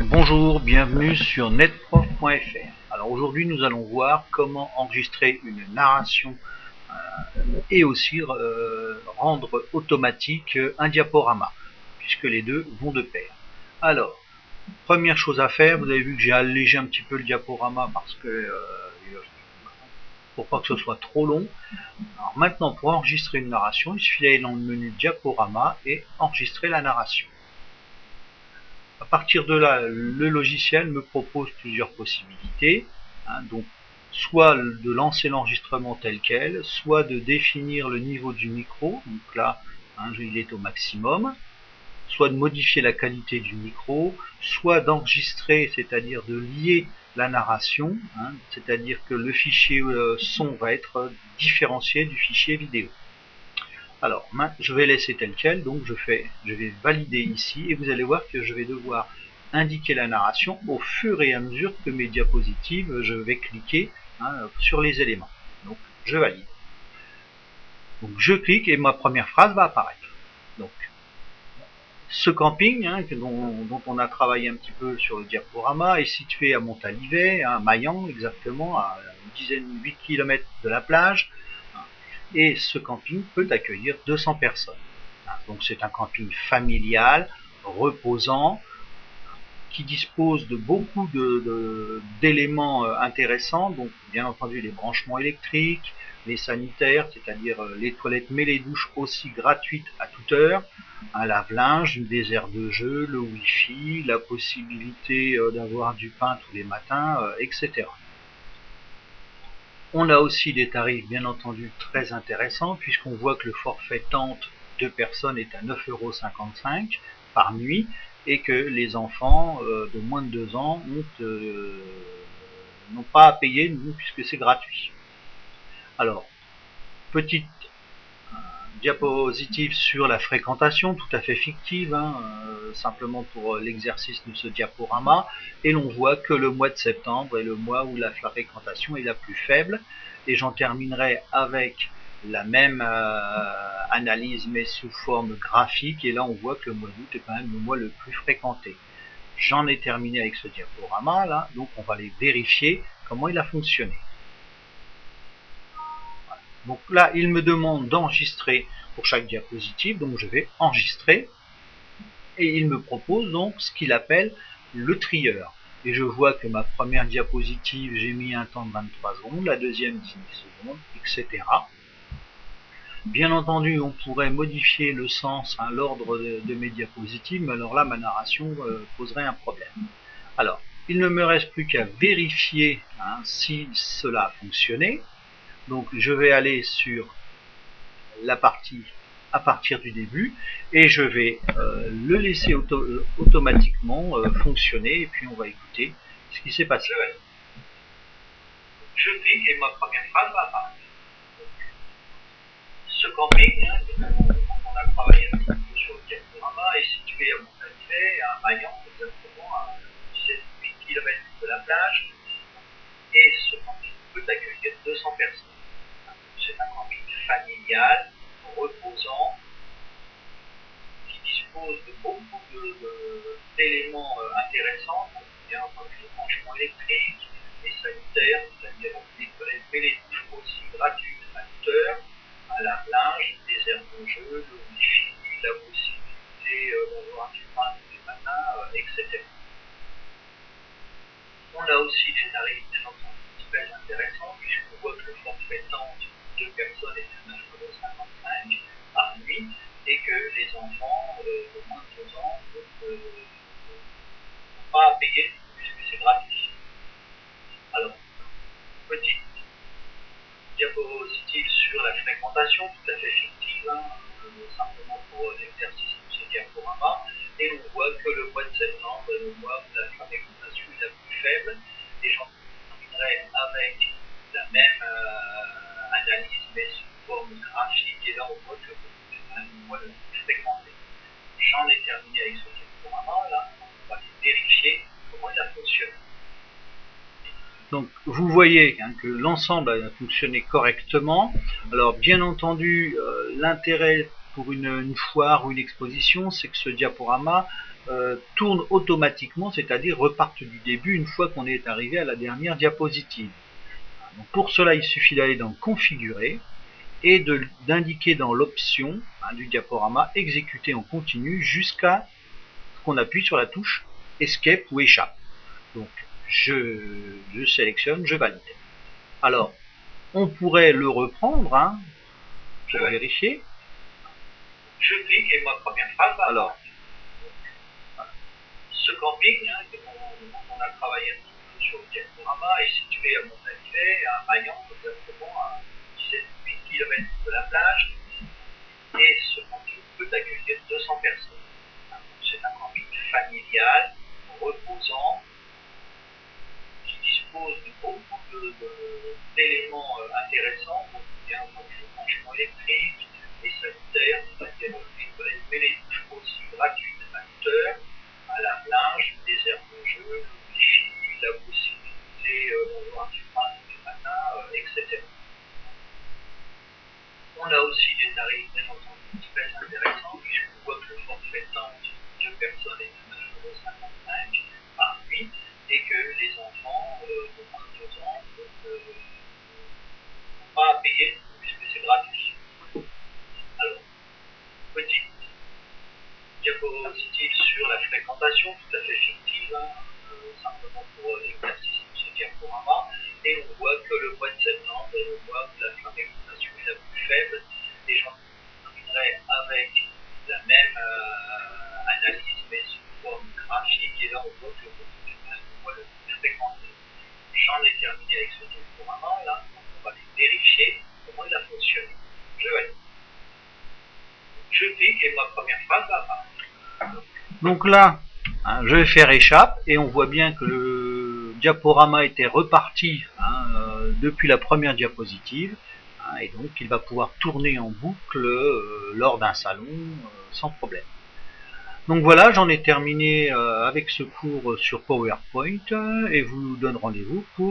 Bonjour, bienvenue sur netprof.fr. Alors aujourd'hui nous allons voir comment enregistrer une narration et aussi rendre automatique un diaporama, puisque les deux vont de pair. Alors, première chose à faire, vous avez vu que j'ai allégé un petit peu le diaporama parce que pour pas que ce soit trop long. Alors maintenant, pour enregistrer une narration, il suffit d'aller dans le menu diaporama et enregistrer la narration. À partir de là, le logiciel me propose plusieurs possibilités, donc soit de lancer l'enregistrement tel quel, soit de définir le niveau du micro, donc là il est au maximum, soit de modifier la qualité du micro, soit d'enregistrer, c'est-à-dire de lier la narration, c'est-à-dire que le fichier son va être différencié du fichier vidéo. Alors, je vais laisser tel quel, donc je vais valider ici, et vous allez voir que je vais devoir indiquer la narration au fur et à mesure que mes diapositives, je vais cliquer sur les éléments. Donc, je valide. Donc, je clique et ma première phrase va apparaître. Donc, ce camping, dont on a travaillé un petit peu sur le diaporama, est situé à Montalivet, à Maillan exactement, à une dizaine, 8 km de la plage. Et ce camping peut accueillir 200 personnes. Donc c'est un camping familial, reposant, qui dispose de beaucoup d'éléments intéressants, donc bien entendu les branchements électriques, les sanitaires, c'est-à-dire les toilettes mais les douches aussi gratuites à toute heure, un lave-linge, des aires de jeu, le wifi, la possibilité d'avoir du pain tous les matins, etc. On a aussi des tarifs bien entendu très intéressants puisqu'on voit que le forfait tente 2 personnes est à 9,55 € par nuit et que les enfants de moins de 2 ans n'ont pas à payer puisque c'est gratuit. Alors, petite diapositive sur la fréquentation, tout à fait fictive, simplement pour l'exercice de ce diaporama, et l'on voit que le mois de septembre est le mois où la fréquentation est la plus faible, et j'en terminerai avec la même analyse mais sous forme graphique, et là on voit que le mois d'août est quand même le mois le plus fréquenté. J'en ai terminé avec ce diaporama là, donc on va aller vérifier comment il a fonctionné. Donc là, il me demande d'enregistrer pour chaque diapositive, donc je vais enregistrer. Et il me propose donc ce qu'il appelle le trieur. Et je vois que ma première diapositive, j'ai mis un temps de 23 secondes, la deuxième 19 secondes, etc. Bien entendu, on pourrait modifier le sens, l'ordre de mes diapositives, mais alors là, ma narration poserait un problème. Alors, il ne me reste plus qu'à vérifier si cela a fonctionné. Donc je vais aller sur la partie à partir du début et je vais le laisser automatiquement fonctionner et puis on va écouter ce qui s'est passé. Je clique et ma première phrase va apparaître. Ce camping, dont on a travaillé un petit peu sur le diaporama, est situé à Montalivet, à Maillan, exactement à 8 km de la plage, et ce camping peut accueillir 200 personnes. C'est un camping familial, reposant, qui dispose de beaucoup d'éléments intéressants, bien entendu les branchements électriques, les sanitaires, c'est-à-dire les toilettes mais les douches aussi gratuites à toute heure, un lave-linge, des aires de jeu, le wifi, la possibilité d'avoir du pain tous les matins, etc. On a aussi des tarifs bien entendu très intéressants puisqu'on voit que le forfait tente 2 personnes est à 9,55 € par nuit et que les enfants de moins de 2 ans n'ont pas à payer puisque c'est gratuit. Alors, petite diapositive sur la fréquentation, tout à fait fictive, simplement pour l'exercice de ce diaporama, et on voit que le mois de septembre est le mois où la fréquentation est la plus faible, et j'en terminerai avec la même analyse mais sous forme graphique, et là on voit que c'est quand même le mois le plus fréquenté. J'en ai terminé avec ce diaporama, là on va vérifier comment il a fonctionné. Donc vous voyez que l'ensemble a fonctionné correctement. Alors bien entendu, l'intérêt pour une foire ou une exposition, c'est que ce diaporama tourne automatiquement, c'est-à-dire repartent du début une fois qu'on est arrivé à la dernière diapositive. Donc pour cela, il suffit d'aller dans Configurer et d'indiquer dans l'option du diaporama exécuter en continu jusqu'à ce qu'on appuie sur la touche Escape ou Échappe. Donc je sélectionne, je valide. Alors on pourrait le reprendre pour vérifier. Je clique et ma première phrase. Alors ce camping on a travaillé un petit peu sur le diaporama est situé à Montalivet, à Mayence, exactement à 17 km de la plage, et ce camping peut accueillir 200 personnes. C'est un camping familial, reposant, qui dispose de beaucoup d'éléments intéressants, bien entendu branchement électrique, et sanitaire, c'est-à-dire les toilettes, mais les douches aussi gratuites à toute heure, à la plage, des aires de jeu, le wifi, la possibilité d'avoir du pain tous les matins, etc. On a aussi des tarifs bien entendu très intéressants, puisqu'on voit que le forfait temps de 2 personnes est de 9,55 € par nuit, et que les enfants de moins de 2 ans n'ont pas à payer, puisque c'est gratuit. Alors, petite diapositive sur la fréquentation, tout à fait fictive, simplement pour l'exercice de ce diaporama, et on voit que le mois de septembre est le mois où la fréquentation est la plus faible, et j'en terminerai avec la même analyse, mais sous forme graphique, et là on voit que le mois le plus fréquenté. J'en ai terminé avec ce diaporama, là, on va vérifier comment il a fonctionné. Je valide. Je clique et ma première phrase va apparaître. Donc là, je vais faire échappe et on voit bien que le diaporama était reparti depuis la première diapositive, et donc il va pouvoir tourner en boucle lors d'un salon sans problème. Donc voilà, j'en ai terminé avec ce cours sur PowerPoint et vous donne rendez-vous pour